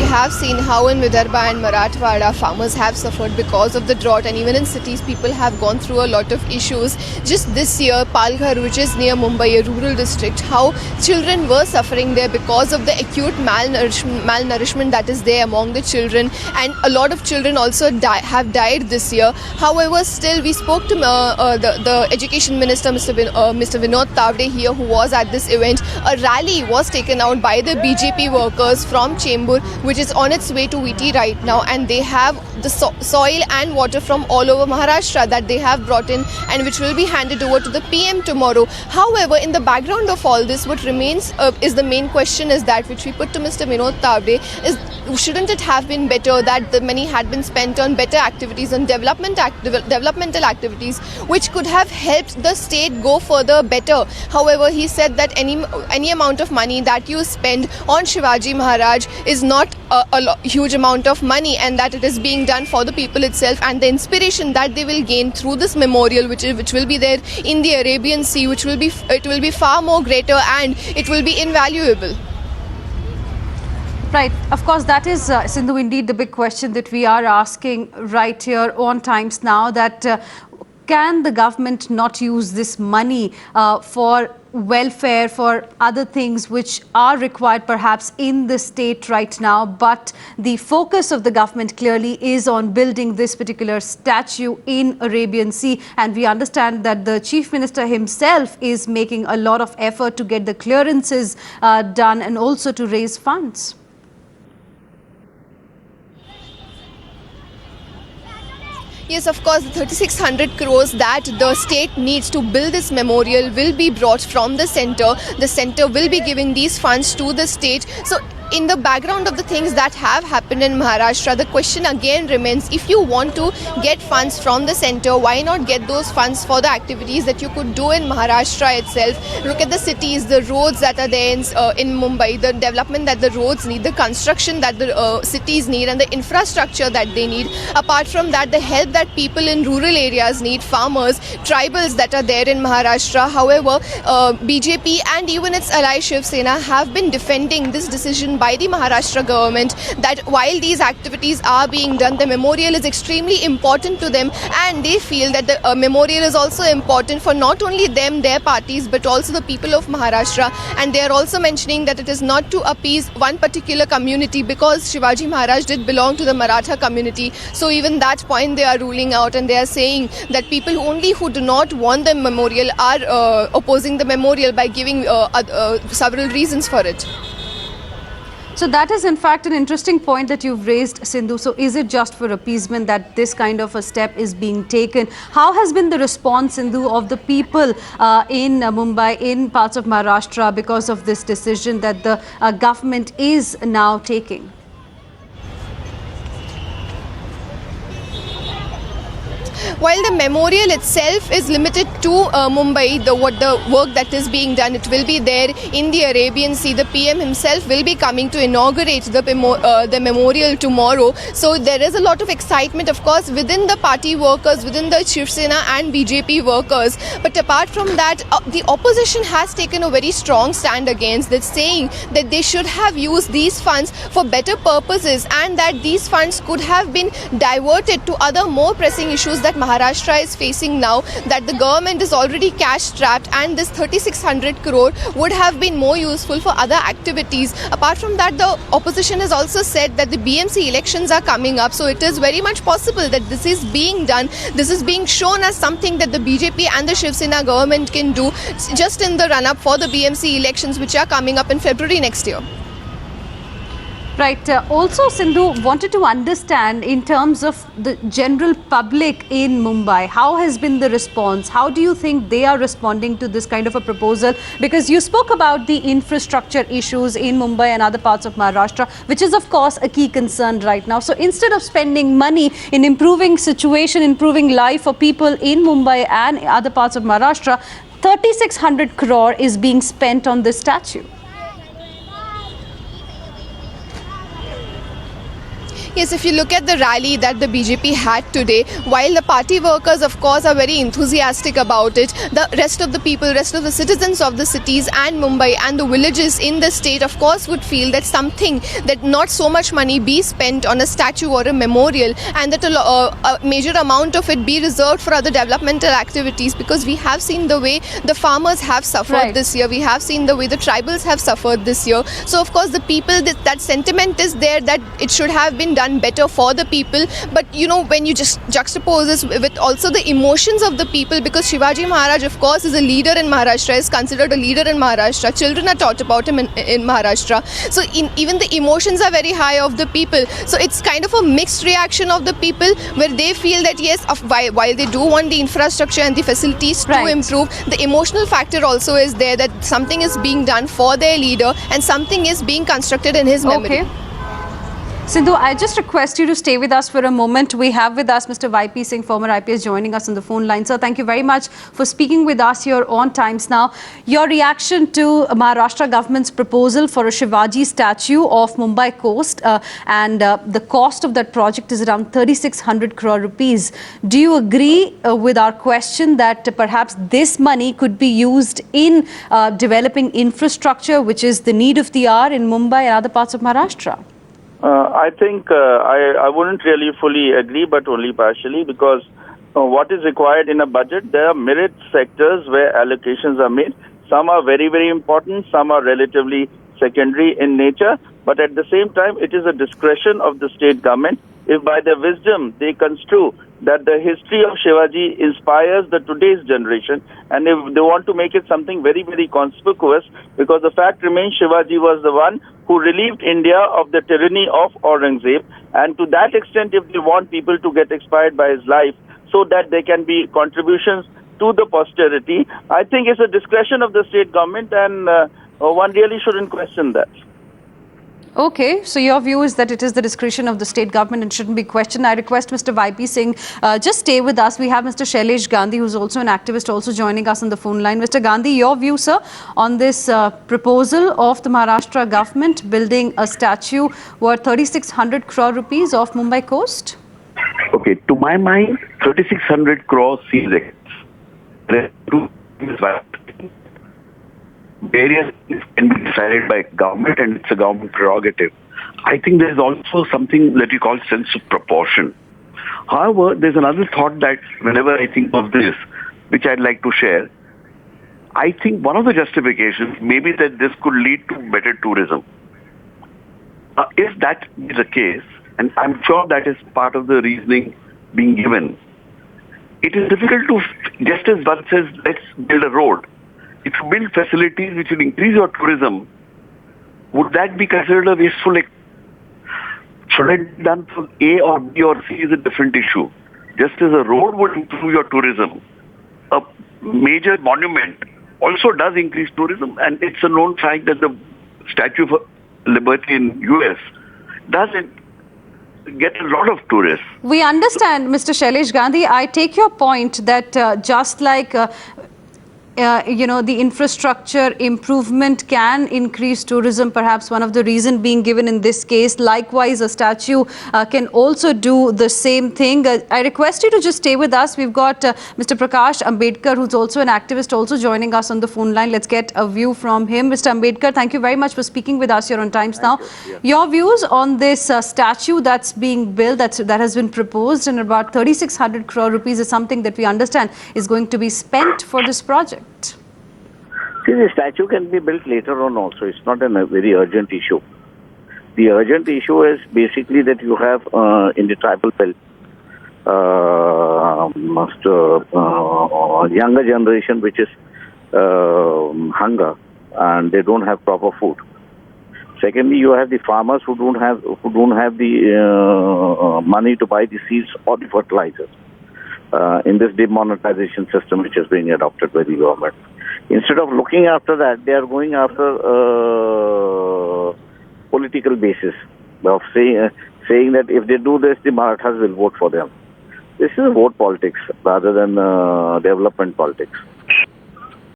have seen how in Vidarbha and Marathwada farmers have suffered because of the drought, and even in cities people have gone through a lot of issues. Just this year, Palghar, which is near Mumbai, a rural district, how children were suffering there because of the acute malnourishment that is there among the children, and a lot of children also have died this year. However, still we spoke to the Education Minister, Mr. Vinod Tavde here, who was at this event. A rally was taken out by the BJP workers from Chembur, which is on its way to VT right now, and they have the soil and water from all over Maharashtra that they have brought in, and which will be handed over to the PM tomorrow. However, in the background of all this, what remains is the main question is that which we put to Mr. Vinod Tavde is, shouldn't it have been better that the money had been spent on better activities, on developmental activities, which could have helped the state go further better. However, he said that any amount of money that you spend on Shivaji Maharaj is not a huge amount of money, and that it is being done for the people itself, and the inspiration that they will gain through this memorial, which will be there in the Arabian Sea, it will be far more greater, and it will be invaluable. Right. Of course, that is, Sindhu, indeed the big question that we are asking right here on Times Now, that can the government not use this money for welfare, for other things which are required perhaps in the state right now, but the focus of the government clearly is on building this particular statue in Arabian Sea, and we understand that the Chief Minister himself is making a lot of effort to get the clearances done and also to raise funds. Yes, of course, the 3,600 crores that the state needs to build this memorial will be brought from the centre. The centre will be giving these funds to the state. So, in the background of the things that have happened in Maharashtra, the question again remains, if you want to get funds from the centre, why not get those funds for the activities that you could do in Maharashtra itself? Look at the cities, the roads that are there in Mumbai, the development that the roads need, the construction that the cities need, and the infrastructure that they need. Apart from that, the help that people in rural areas need, farmers, tribals that are there in Maharashtra. However, BJP and even its ally Shiv Sena have been defending this decision by the Maharashtra government, that while these activities are being done, the memorial is extremely important to them, and they feel that the memorial is also important for not only them, their parties, but also the people of Maharashtra. And they are also mentioning that it is not to appease one particular community, because Shivaji Maharaj did belong to the Maratha community. So even that point they are ruling out, and they are saying that people who do not want the memorial are opposing the memorial by giving several reasons for it. So that is in fact an interesting point that you've raised, Sindhu. So is it just for appeasement that this kind of a step is being taken? How has been the response, Sindhu, of the people in Mumbai, in parts of Maharashtra, because of this decision that the government is now taking? While the memorial itself is limited to Mumbai, the work that is being done, it will be there in the Arabian Sea. The PM himself will be coming to inaugurate the memorial tomorrow. So there is a lot of excitement, of course, within the party workers, within the Shiv Sena and BJP workers. But apart from that, the opposition has taken a very strong stand against this, saying that they should have used these funds for better purposes, and that these funds could have been diverted to other more pressing issues that Maharashtra is facing now, that the government is already cash strapped, and this 3,600 crore would have been more useful for other activities. Apart from that, the opposition has also said that the BMC elections are coming up, so it is very much possible that this is being done. This is being shown as something that the BJP and the Shiv Sena government can do just in the run-up for the BMC elections, which are coming up in February next year. Right. Also, Sindhu, wanted to understand in terms of the general public in Mumbai, how has been the response? How do you think they are responding to this kind of a proposal? Because you spoke about the infrastructure issues in Mumbai and other parts of Maharashtra, which is, of course, a key concern right now. So instead of spending money in improving situation, improving life for people in Mumbai and other parts of Maharashtra, 3,600 crore is being spent on this statue. Yes, if you look at the rally that the BJP had today, while the party workers, of course, are very enthusiastic about it, the rest of the people, rest of the citizens of the cities and Mumbai and the villages in the state, of course, would feel that something, that not so much money be spent on a statue or a memorial, and that a major amount of it be reserved for other developmental activities, because we have seen the way the farmers have suffered this year. We have seen the way the tribals have suffered this year. So, of course, the people, that sentiment is there that it should have been done better for the people. But, you know, when you just juxtapose this with also the emotions of the people, because Shivaji Maharaj, of course, is a leader in Maharashtra, is considered a leader in Maharashtra. Children are taught about him in Maharashtra. So, even the emotions are very high of the people. So, it's kind of a mixed reaction of the people where they feel that, yes, while they do want the infrastructure and the facilities to improve, the emotional factor also is there, that something is being done for their leader and something is being constructed in his memory. Okay. Sindhu, I just request you to stay with us for a moment. We have with us Mr. YP Singh, former IPS, joining us on the phone line. Sir, thank you very much for speaking with us here on Times Now. Your reaction to Maharashtra government's proposal for a Shivaji statue off Mumbai coast, and the cost of that project is around 3,600 crore rupees. Do you agree with our question that perhaps this money could be used in developing infrastructure, which is the need of the hour in Mumbai and other parts of Maharashtra? I think I wouldn't really fully agree, but only partially, because what is required in a budget, there are myriad sectors where allocations are made. Some are very, very important, some are relatively secondary in nature, but at the same time, it is a discretion of the state government. If by their wisdom they construe that the history of Shivaji inspires the today's generation, and if they want to make it something very, very conspicuous, because the fact remains Shivaji was the one who relieved India of the tyranny of Aurangzeb, and to that extent, if they want people to get inspired by his life so that there can be contributions to the posterity, I think it's a discretion of the state government, and one really shouldn't question that. Okay, so your view is that it is the discretion of the state government and shouldn't be questioned. I request Mr. YP Singh, just stay with us. We have Mr. Shailesh Gandhi, who's also an activist, also joining us on the phone line. Mr. Gandhi, your view, sir, on this proposal of the Maharashtra government building a statue worth 3,600 crore rupees off Mumbai coast? Okay, to my mind, 3,600 crores seems various things can be decided by government, and it's a government prerogative. I think there's also something that you call sense of proportion. However, there's another thought that whenever I think of this, which I'd like to share, I think one of the justifications may be that this could lead to better tourism. If that is the case, and I'm sure that is part of the reasoning being given, it is difficult to, just as one says, let's build a road. If you build facilities which will increase your tourism, would that be considered a wasteful? Should it be done for A or B or C is a different issue. Just as a road would improve your tourism, a major monument also does increase tourism, and it's a known fact that the Statue of Liberty in US doesn't get a lot of tourists. We understand, Mr. Shailesh Gandhi. I take your point that just like the infrastructure improvement can increase tourism, perhaps one of the reason being given in this case. Likewise, a statue can also do the same thing. I request you to just stay with us. We've got Mr. Prakash Ambedkar, who's also an activist, also joining us on the phone line. Let's get a view from him. Mr. Ambedkar, thank you very much for speaking with us here on Times Now. Your views on this statue that's being built, that has been proposed, and about 3,600 crore rupees is something that we understand is going to be spent for this project. See, the statue can be built later on also. It's not a very urgent issue. The urgent issue is basically that you have in the tribal belt, younger generation which is hunger, and they don't have proper food. Secondly, you have the farmers who don't have the money to buy the seeds or the fertilizers in this demonetization system which is being adopted by the government. Instead of looking after that, they are going after political basis of saying that if they do this, the Marathas will vote for them. This is vote politics rather than development politics.